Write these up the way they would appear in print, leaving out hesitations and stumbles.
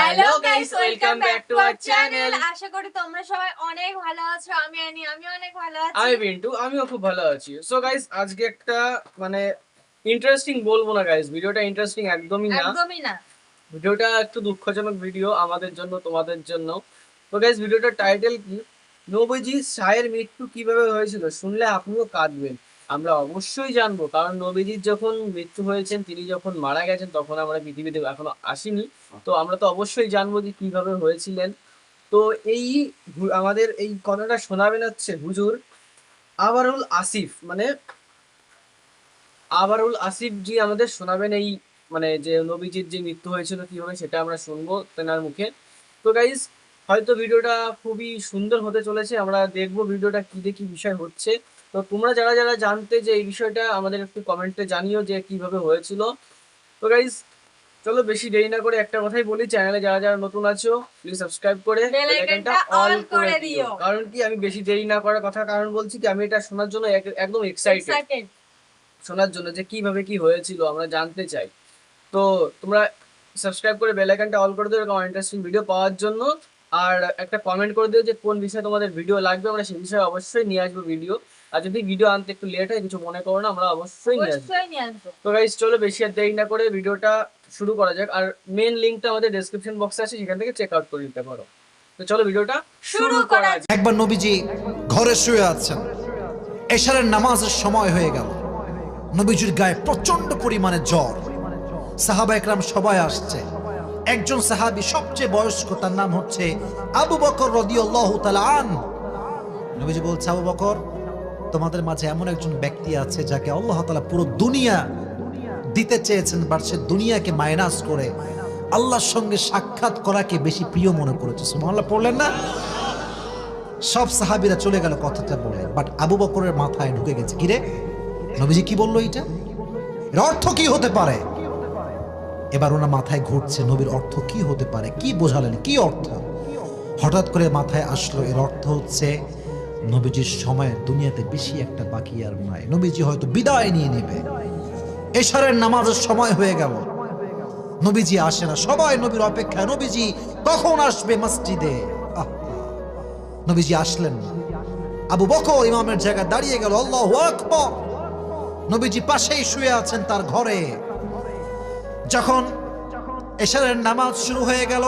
Hello guys, welcome back to our channel. আশা করি তোমরা সবাই অনেক ভালো আছো। আমি অনেক ভালো আছি। আমি বিন্টু, আমিও খুব ভালো আছি। সো গাইস, আজকে একটা মানে ইন্টারেস্টিং বলবো না গাইস, ভিডিওটা ইন্টারেস্টিং একদমই না। ভিডিওটা একটু দুঃখজনক ভিডিও আমাদের জন্য, তোমাদের জন্য। তো গাইস, ভিডিওটার টাইটেল কি, নবীজি শাহের মৃত্যু কিভাবে হয়েছিল শুনলে আপনিও কাঁদবেন। আমরা অবশ্যই জানবো, কারণ নবীজির যখন মৃত্যু হয়েছেন, তিনি যখন মারা গেছেন, তখন আমরা পৃথিবীতে এখনো আসিনি। তো আমরা তো অবশ্যই জানবো যে কিভাবে হয়েছিলেন। তো এই আমাদের এই কথাটা শোনাবেন হচ্ছে হুজুর আবারুল আসিফ, মানে আবারুল আসিফ জি আমাদের শোনাবেন এই মানে যে নবীজির যে মৃত্যু হয়েছিল কিভাবে, সেটা আমরা শুনবো তেনার মুখে। তো গাইজ, হয়তো ভিডিওটা খুবই সুন্দর হতে চলেছে, আমরা দেখবো ভিডিওটা কি দিয়ে কি বিষয় হচ্ছে। তো তোমরা যারা যারা জানতে যে এই বিষয়টা, আমাদের একটু কমেন্টে জানিও যে কিভাবে হয়েছিল। তো গাইজ, চলো বেশি দেরি না করে একটা কথাই বলি, চ্যানেলে যারা যারা নতুন আছো প্লিজ সাবস্ক্রাইব করে বেল আইকনটা অল করে দিও। কারণ কি, আমি বেশি দেরি না করার কথা কারণ বলছি কি, আমি এটা শোনার জন্য একদম এক্সাইটেড, শোনার জন্য যে কিভাবে কি হয়েছিল আমরা জানতে চাই। তো তোমরা সাবস্ক্রাইব করে বেল আইকনটা অল করে দিও এরকম ইন্টারেস্টিং ভিডিও পাওয়ার জন্য। আর একটা কমেন্ট করে দিও যে কোন বিষয়ে তোমাদের ভিডিও লাগবে, আমরা সেই বিষয়ে অবশ্যই নিয়ে আসবো ভিডিও। আর যদি ভিডিও আনতে একটু লেট হয়, কিছু মনে করো না, আমরা অবশ্যই নিয়ে আসবো। তো গাইস, চলো বেশি আর দেরি না করে ভিডিওটা শুরু করা যাক। আর মেন লিঙ্কটা আমাদের ডেসক্রিপশন বক্সে আছে, সেখান থেকে চেক আউট করে নিতে পারো। তো চলো ভিডিওটা শুরু করা যাক। একবার নবীজি ঘরে শুয়ে আছেন, এশারের নামাজের সময় হয়ে গেল। নবীজির গায়ে প্রচন্ড পরিমাণে জ্বর। সাহাবা একরাম সবাই আসছে। একজন সাহাবী সবচেয়ে বয়স্ক, তার নাম হচ্ছে আবু বকর রাদিয়াল্লাহু তাআলা আনহু। নবীজি বলছে, আবু বকর, তোমাদের মাঝে এমন একজন ব্যক্তি আছে যাকে আল্লাহ তাআলা পুরো দুনিয়া দিতে চেয়েছেন, বাট সে দুনিয়াকে মাইনাস করে আল্লাহর সঙ্গে সাক্ষাৎ করাকে বেশি প্রিয় মনে করেছে। সুবহানাল্লাহ পড়লেন না? সব সাহাবীরা চলে গেল কথাটা বলে, বাট আবু বকরের মাথায় ঢুকে গেছে, কিরে নবীজি কি বললো, এর অর্থ কি হতে পারে? এবার ওনার মাথায় ঘুরছে, নবীর অর্থ কি হতে পারে, কি বোঝালেন, কি অর্থ? হঠাৎ করে মাথায় আসলো, এর অর্থ হচ্ছে নবীজির সময় দুনিয়াতে বেশি একটা বাকি আর নাই, নবীজি হয়তো বিদায় নিয়ে নেবে। এশারের নামাজের সময় হয়ে গেল, নবীজি আসে না। সবাই নবীর অপেক্ষায়, নবীজি কখন আসবে মসজিদে। নবীজি আসলেন না। আবু বকর ইমামের জায়গায় দাঁড়িয়ে গেল, আল্লাহু আকবার। নবীজি পাশেই শুয়ে আছেন তার ঘরে। যখন এশারের নামাজ শুরু হয়ে গেল,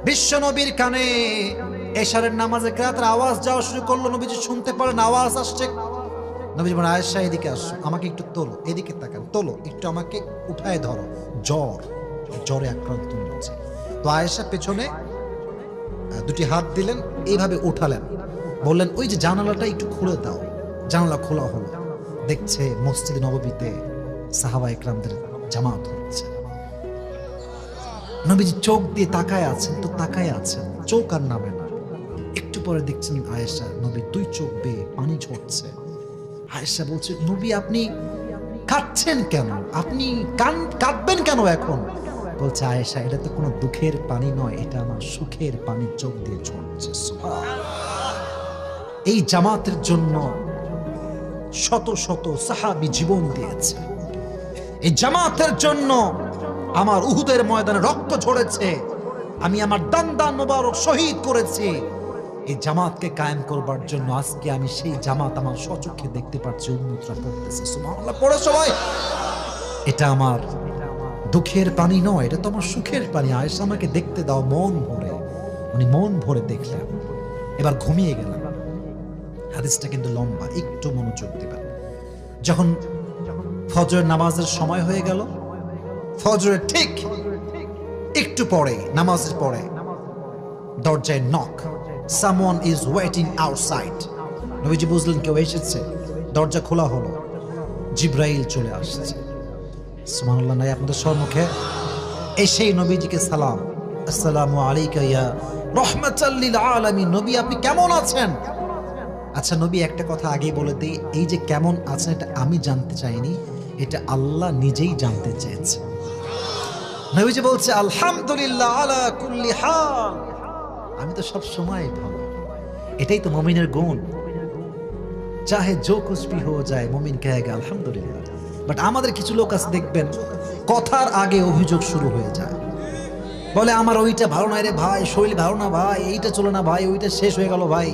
বিশ্ব নবীর কানে এশারের নামাজে কিরাতের আওয়াজ যাওয়া শুরু করলো। নবীজি শুনতে পারেন আওয়াজ আসছে। নবীজি বলেন, আয়েশা এদিকে আসো, আমাকে একটু তোলো, এদিকে তাকান, তোলো একটু, আমাকে উঠায় ধরো, জ্বরে আক্রান্ত হচ্ছে। তো আয়েশা পেছনে দুটি হাত দিলেন, এইভাবে উঠালেন, বললেন, ওই যে জানালাটা একটু খুলে দাও। জানালা খোলা হলো, দেখছে মসজিদে নববীতে সাহাবা একরামদের জামাত হচ্ছে। নবীজি চোখ দিয়ে তাকায় আছেন, তো তাকায় আছেন, চোখ আর নামে না। একটু পরে দেখছেন আয়েশা নবীর দুই চোখ বেয়ে পানি ঝরছে। আয়েশা বলছে, নবী আপনি কাঁদছেন কেন, আপনি কাঁদবেন কেন এখন? বলছে, আয়েশা এটা তো কোনো দুঃখের পানি নয়, এটা আমার সুখের পানি চোখ দিয়ে ঝরছে। এই জামাতের জন্য শত শত সাহাবী জীবন দিয়েছে। এই জামাতের জন্য আমার উহুদের ময়দানে রক্ত ঝরেছে, আমি আমার দান মোবারক শহীদ করেছি। এই জামাতকে কায়েম করবার জন্য আজকে আমি সেই জামাত আমার স্বচক্ষে দেখতে পাচ্ছি, উম্মতরা পড়তেছে। সুবহানাল্লাহ পড়ে সবাই। এটা আমার দুঃখের পানি নয়, এটা তো আমার সুখের পানি। আয়েশা আমাকে দেখতে দাও মন ভরে। উনি মন ভরে দেখলেন, এবার ঘুমিয়ে গেলেন। হাদিসটা কিন্তু লম্বা, একটু মনোযোগ দিবেন। যখন ফজরের নামাজের সময় হয়ে গেল, ফজরের ঠিক একটু পরে, নামাজের পরে দরজায় knock, someone is waiting outside. নবীজি বুঝলেন কেউ এসেছে, দরজা খোলা হলো, জিব্রাইল চলে আসছে। সুবহানাল্লাহ নাই আপনাদের সম্মুখে এসেই নবীজিকে সালাম, আসসালামু আলাইকা ইয়া রাহমাতাল লিল আলামিন। নবী আপনি কেমন আছেন? আচ্ছা নবী, একটা কথা আগেই বলে দিই, এই যে কেমন আছেন এটা আমি জানতে চাইনি, এটা আল্লাহ নিজেই জানতে চেয়েছে। নবীজি বলছে, আলহামদুলিল্লাহ আলা কুল্লি হাল, আমি তো সব সময় ভালো। এটাই তো মুমিনের গুণ, চাহে जो कुछ भी हो जाए মুমিন কহেগা আলহামদুলিল্লাহ। বাট আমাদের কিছু লোক আছে দেখবেন, কথার আগে অভিযোগ শুরু হয়ে যায়। বলে আমার ওইটা ভালো নাই রে ভাই, শরীর ভালো না ভাই, এইটা চলে না ভাই, ওইটা শেষ হয়ে গেল ভাই।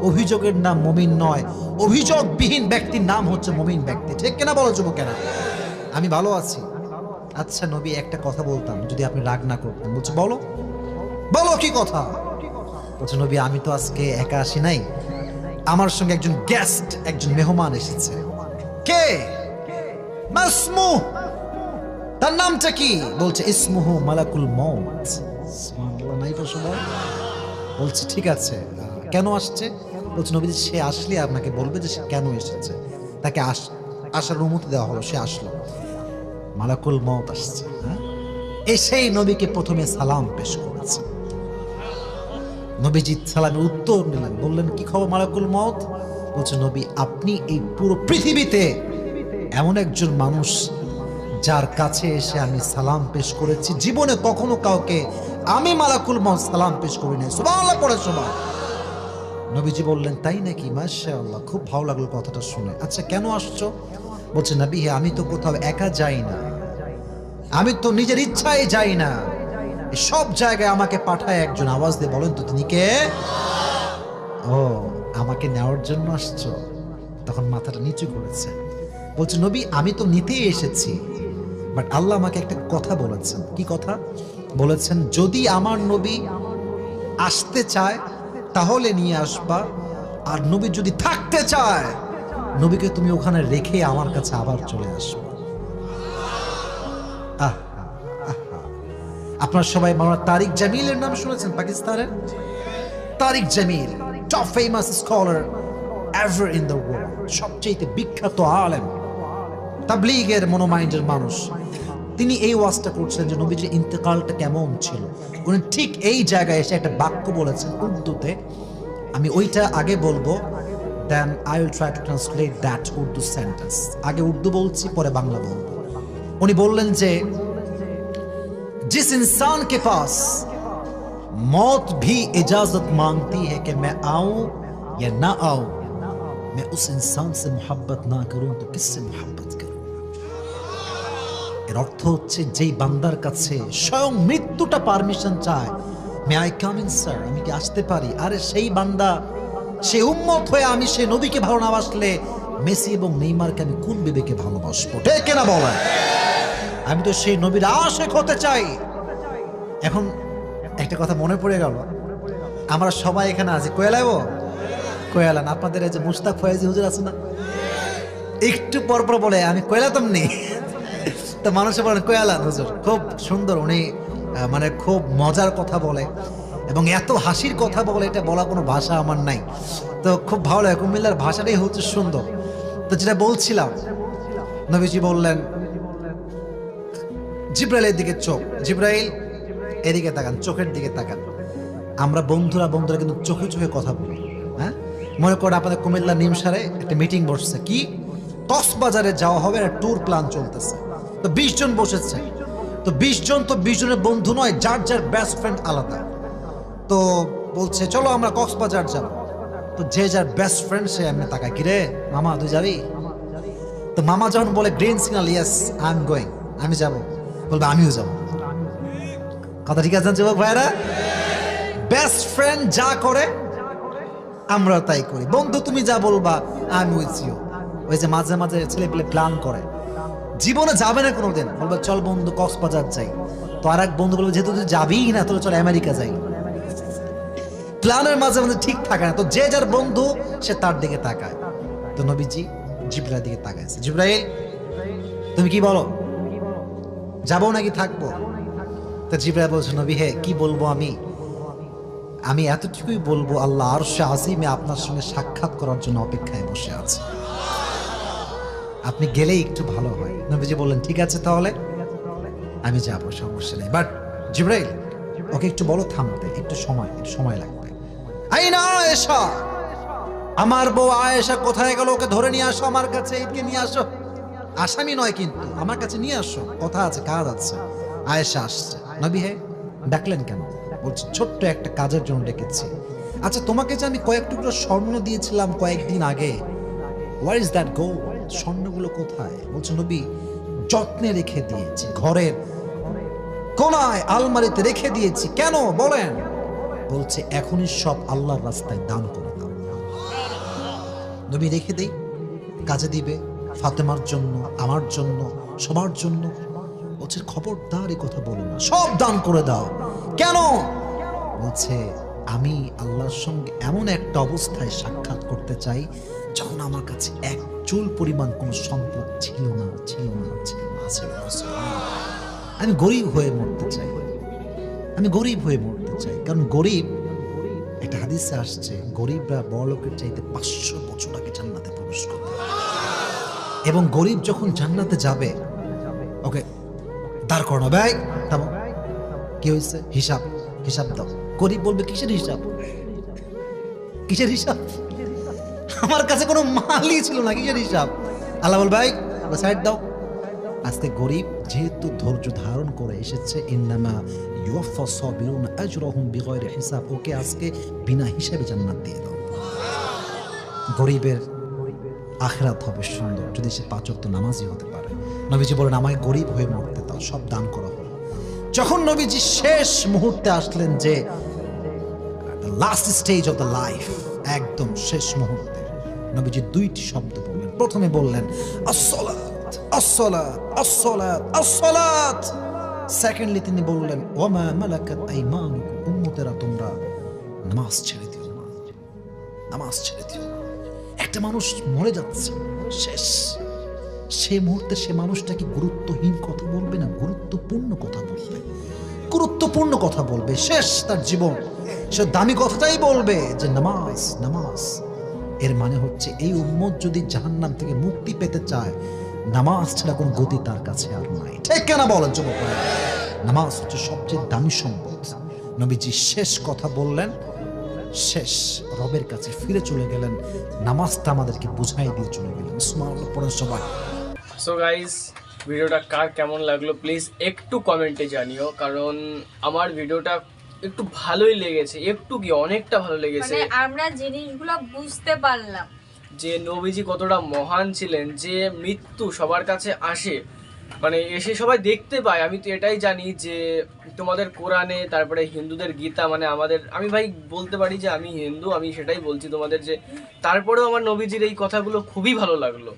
অভিযোগের নাম মুমিন নয়, অভিযোগবিহীন ব্যক্তির নাম হচ্ছে মুমিন ব্যক্তি। ঠিক কিনা বলো যুবকেরা? আমি ভালো আছি। আচ্ছা নবী, একটা কথা বলতাম যদি আপনি রাগ না করতেন। বলছে বলো, বলো কি কথা? বলছে নবী, আমি তো আজকে একা আসি নাই, আমার সঙ্গে একজন গেস্ট, একজন মেহমান এসেছে। কে? মাসমু, তার নামটা কি? বলছে ইসমুহু মালাকুল মউত। সুবহানাল্লাহ, নাই তো সবাই? বলছে ঠিক আছে, কেন আসছে? বলছে নবীজি, সে আসলে আপনাকে বলবে যে সে কেন এসেছে। তাকে আসার অনুমতি দেওয়া হলো, সে আসলো। মালাকুল মউত আসছে। এসেই নবীকে প্রথমে সালাম পেশ করেছে। নবীজি সালামের উত্তর নিলেন, বললেন কি খবর মালাকুল মউত? বলছে নবী, আপনি এই পুরো পৃথিবীতে এমন একজন মানুষ যার কাছে এসে আমি সালাম পেশ করেছি, জীবনে কখনো কাউকে আমি মালাকুল মউত সালাম পেশ করি নাই। সুবহানাল্লাহ পড়ে সবাই। নবীজি বললেন তাই নাকি? মাশাআল্লাহ, খুব ভালো লাগলো কথাটা শুনে। আচ্ছা কেন আসছো? বলছে নবী, আমি তো কোথাও একা যাই না, আমি তো নিজের ইচ্ছায় যাই না, সব জায়গায় আমাকে পাঠায় একজন। আওয়াজ দিয়ে বলেন তো তিনি কে? ও, আমাকে নেওয়ার জন্য আসছো? তখন মাথাটা নিচু করেছে। বলছে নবী, আমি তো নিতেই এসেছি, বাট আল্লাহ আমাকে একটা কথা বলেছেন। কি কথা বলেছেন? যদি আমার নবী আসতে চায় তাহলে নিয়ে আসবা, আর নবী যদি থাকতে চায় নবীকে তুমি ওখানে রেখে আমার কাছে আবার চলে আসবে। আহ, আপনারা সবাই মাওলানা তারিক জামিলের নাম শুনেছেন? পাকিস্তানের Tariq Jamil, top famous scholar ever in the world, সবচেয়ে বিখ্যাত আলেম, তাবলীগের মনোমাইন্ডের মানুষ। তিনি এই ওয়াজটা করছেন যে নবীজির ইন্তেকালটা কেমন ছিল। উনি ঠিক এই জায়গায় এসে একটা বাক্য বলেছেন উর্দুতে, আমি ওইটা আগে বলবো, then I will try to translate that Urdu sentence. আগে উর্দু বলছি, পরে বাংলা বলবো। উনি বললেন যে जिस इंसान के पास मौत भी इजाजत मांगती है कि मैं आऊं या ना आऊं, मैं उस इंसान से मोहब्बत ना करूं तो किससे मोहब्बत करूं। এর অর্থ হচ্ছে যেই বান্দার কাছে স্বয়ং মৃত্যুটা পারমিশন চায়, may I come in sir, আমি কি আসতে পারি, আরে সেই বান্দা, সে উম্মত হয়ে আমি সেই নবীকে ভালো না বাসলে মেসি এবং নেইমারকে আমি কোন বিবেকে ভালোবাসবো? ঠিক কিনা বলেন? আমি তো সেই নবীর আশিক হতে চাই। এখন একটা কথা মনে পড়ে গেল, আমরা সবাই এখানে আছি কোয়েলাবো, কোয়েলান। আপনাদের এই যে মুস্তাক ফয়েজি হুজুর আছে না, একটু পর পর বলে আমি কোয়েলাতাম নি, তো মানুষে বলেন কোয়েলান হুজুর। খুব সুন্দর, উনি মানে খুব মজার কথা বলে এবং এত হাসির কথা বলে, এটা বলা কোনো ভাষা আমার নাই। তো খুব ভালো লাগে, কুমিল্লার ভাষাটাই হচ্ছে সুন্দর। তো যেটা বলছিলাম, নবীজি বললেন জিব্রাইলের দিকে চোখ, জিব্রাইল এদিকে তাকান, চোখের দিকে তাকান। আমরা বন্ধুরা কিন্তু চোখে চোখে কথা বলি। হ্যাঁ, মনে করেন আপনাদের কুমিল্লা নিমসারে একটা মিটিং বসছে, কি কক্সবাজারে যাওয়া হবে, একটা ট্যুর প্ল্যান চলতেছে। তো 20 জন বসেছে, তো 20 জন তো 20 জনের বন্ধু নয়, যার যার বেস্ট ফ্রেন্ড আলাদা। তো বলছে চলো আমরা কক্সবাজার যাব। তো যে যার বেস্ট ফ্রেন্ড সে এমনি তাকায়, কিরে মামা তুই যাবি? তো মামা যখন বলে green signal, yes I am going, আমি যাব, বলবে আমিও যাব। কথা ঠিক আছে যুবক ভাইরা? বেস্ট ফ্রেন্ড যা করে আমরা তাই করি। বন্ধু তুমি যা বলবা আই এম উইথ ইউ। ওই যে মাঝে মাঝে ছেলে পেলে প্ল্যান করে, জীবনে যাবে না কোনোদিন, বলবে চল বন্ধু কক্সবাজার যাই। তো আর এক বন্ধু বলবে যেহেতু তুই যাবিই না, তাহলে চল আমেরিকা যাই। প্ল্যানের মাঝে মাঝে ঠিক থাকে না। তো যে যার বন্ধু সে তার দিকে তাকায়। তো নবীজি জিব্রাইলের দিকে তাকাইছে, জিব্রাইল তুমি কি বলো, যাবো নাকি থাকবো? তো জিব্রাইল বলছে নবী হে কি বলবো, আমি এতটুকুই বলবো, আল্লাহ আরশে আজিমে আপনার সঙ্গে সাক্ষাৎ করার জন্য অপেক্ষায় বসে আছে, আপনি গেলেই একটু ভালো হয়। নবীজি বললেন ঠিক আছে তাহলে আমি যাবো, সমস্যা নেই। বাট জিব্রাইল ওকে একটু বলো থামতে, একটু সময় লাগবে। আইনা আয়েশা, আমার বউ আয়েশা কোথায় গেল? ওকে ধরে নিয়ে আসো আমার কাছে, এদিকে নিয়ে আসো। আসামি নয় কিন্তু, আমার কাছে নিয়ে আসো, কথা আছে, কাজ আছে। আয়েশা আসছে। নবী হে ডাকলেন কেন? বলছে ছোট্ট একটা কাজের জন্য ডেকেছি। আচ্ছা তোমাকে যে আমি কয়েক টুকরো স্বর্ণ দিয়েছিলাম কয়েকদিন আগে, হোয়ার ইজ দ্যাট গোল্ড? স্বর্ণগুলো কোথায়? বলছে নবী যত্নে রেখে দিয়েছি, ঘরের কোনায় আলমারিতে রেখে দিয়েছি। কেন বলেন? বলছে এখনই সব আল্লাহর রাস্তায় দান করে দাও। নবী রেখে দেই, কাজে দিবে, ফাতেমার জন্য, আমার জন্য, সবার জন্য। বলছে খবরদার এই কথা বলো না, সব দান করে দাও। কেন? বলছে আমি আল্লাহর সঙ্গে এমন একটা অবস্থায় সাক্ষাৎ করতে চাই যখন আমার কাছে এক চুল পরিমাণ কোনো সম্পদ ছিল না। আমি গরিব হয়ে মরতে চাই, কারণ গরিব, একটা হাদিসে আসছে, গরিবরা বড়লোকের চাইতে 500 বছর আগে জান্নাতে প্রবেশ করবে। এবং গরিব যখন জান্নাতে যাবে, ওকে দাঁড় করানো, ভাই থামো, কি হয়েছে? হিসাব দাও। গরিব বলবে কিসের হিসাব? আমার কাছে কোনো মালই ছিল না, কিসের হিসাব? আল্লাহ বল ভাই সাইড দাও। আজকে গরিব যেহেতু ধৈর্য ধারণ করে এসেছে, ইন্নামা ইউওয়াফা সাবিরুনা আজরাহুম বিগাইরি হিসাব, ওকে আজকে বিনা হিসাবে জান্নাত দিয়ে দাও। গরিবের আখিরাত হবে সুন্দর যদি সে 5 ওয়াক্ত নামাজি হতে পারে। নবীজি বলেন আমায় গরিব হয়ে মরতে দাও, সব দান করা হলো। যখন নবীজি শেষ মুহূর্তে আসলেন, যে last stage of the life, একদম শেষ মুহূর্তে, নবীজি 2টি শব্দ বললেন। প্রথমে বললেন আসসালাত, আসসালাত, আসসালাত, আসসালাত। সেকেন্ডলি তিনি বললেন ওয়ামা মালাকাত আইমানুকুম, উম্মতেরা তোমরা নামাজ ছেড়ে দিও না, নামাজ ছেড়ে দিও। একটা মানুষ মরে যাচ্ছে, শেষ, সে মুহূর্তে সে মানুষটা কি গুরুত্বহীন কথা বলবে না? গুরুত্বপূর্ণ কথা বলবে। শেষ তার জীবন, সে দামি কথাটাই বলবে যে নামাজ, নামাজ। এর মানে হচ্ছে এই উম্মত যদি জাহান্নাম থেকে মুক্তি পেতে চায়, নামাজ ছাড়া কোনো গতি তার কাছে আর নাই। ঠিক কেন বলেন যুবক ভাই? নামাজ হচ্ছে সবচেয়ে দামি সম্পদ। নবীজি শেষ কথা বললেন, শেষ রবের কাছে ফিরে চলে গেলেন, নামাজটা আমাদেরকে বুঝাই দিয়ে চলে গেলেন। সুবহানাল্লাহ পড়েন সবাই। সো গাইস, ভিডিওটা কার কেমন লাগলো প্লিজ একটু কমেন্টে জানিও, কারণ আমার ভিডিওটা একটু ভালোই লেগেছে, একটু কি অনেকটা ভালো লেগেছে। মানে আমরা জিনিসগুলো বুঝতে পারলাম যে নবীজি কতটা মহান ছিলেন, যে মৃত্যু সবার কাছে আসে, মানে এসে সবাই দেখতে পায়। আমি তো এটাই জানি যে তোমাদের কোরআনে, তারপরে হিন্দুদের গীতা, মানে আমাদের, আমি ভাই বলতে পারি যে আমি হিন্দু, আমি সেটাই বলছি তোমাদের, যে তারপরেও আমার নবীজির এই কথাগুলো খুবই ভালো লাগলো।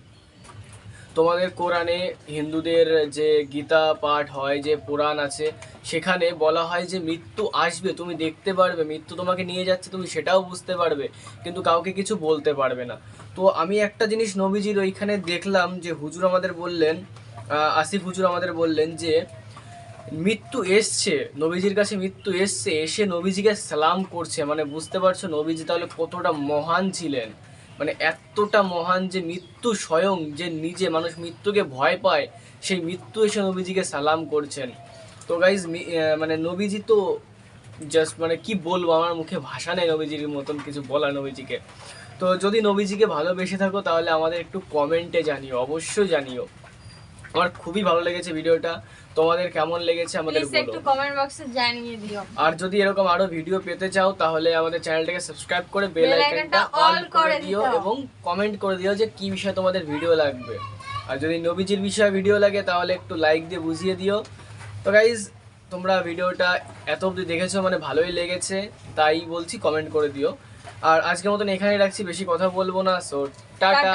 তোমাদের কোরআনে, হিন্দুদের যে গীতা পাঠ হয়, যে পুরাণ আছে, সেখানে বলা হয় যে মৃত্যু আসবে, তুমি দেখতে পারবে, মৃত্যু তোমাকে নিয়ে যাচ্ছে, তুমি সেটাও বুঝতে পারবে, কিন্তু কাউকে কিছু বলতে পারবে না। তো আমি একটা জিনিস নবীজির ওইখানে দেখলাম, যে হুজুর আমাদের বললেন, আসিফ হুজুর আমাদের বললেন যে মৃত্যু এসছে, নবীজির কাছে মৃত্যু এসছে, এসে নবীজিকে সালাম করছে। মানে বুঝতে পারছো নবীজি তাহলে কতটা মহান ছিলেন, মানে এতটা মহান যে মৃত্যু স্বয়ং, যে নিজে মানুষ মৃত্যুকে ভয় পায়, সেই মৃত্যু এসে নবীজিকে সালাম করছেন। তো গাইজ মানে নবীজি তো জাস্ট, মানে কি বলবো, আমার মুখে ভাষা নেই নবীজির মতন কিছু বলা নবীজিকে। তো যদি নবীজিকে ভালোবেসে থাকো তাহলে আমাদের একটু কমেন্টে জানিও, অবশ্যই জানিও। আমার খুবই ভালো লেগেছে ভিডিওটা, তোমাদের কেমন লেগেছে আমাদের প্লিজ বলো। একটু কমেন্ট বক্সে জানিয়ে দিও। আর যদি এরকম আরো ভিডিও পেতে চাও তাহলে আমাদের চ্যানেলটাকে সাবস্ক্রাইব করে বেল আইকনটা অল করে দিও, এবং কমেন্ট করে দিও যে কি বিষয়ে তোমাদের ভিডিও লাগবে। আর যদি নবীজির বিষয়ে ভিডিও লাগে তাহলে একটু লাইক দিয়ে বুঝিয়ে দিও। তো গাইজ, তোমরা ভিডিওটা এত অবধি দেখেছো, মানে ভালোই লেগেছে, তাই বলছি কমেন্ট করে দিও। আর আজকের মতন এখানেই রাখছি, বেশি কথা বলবো না। So tata.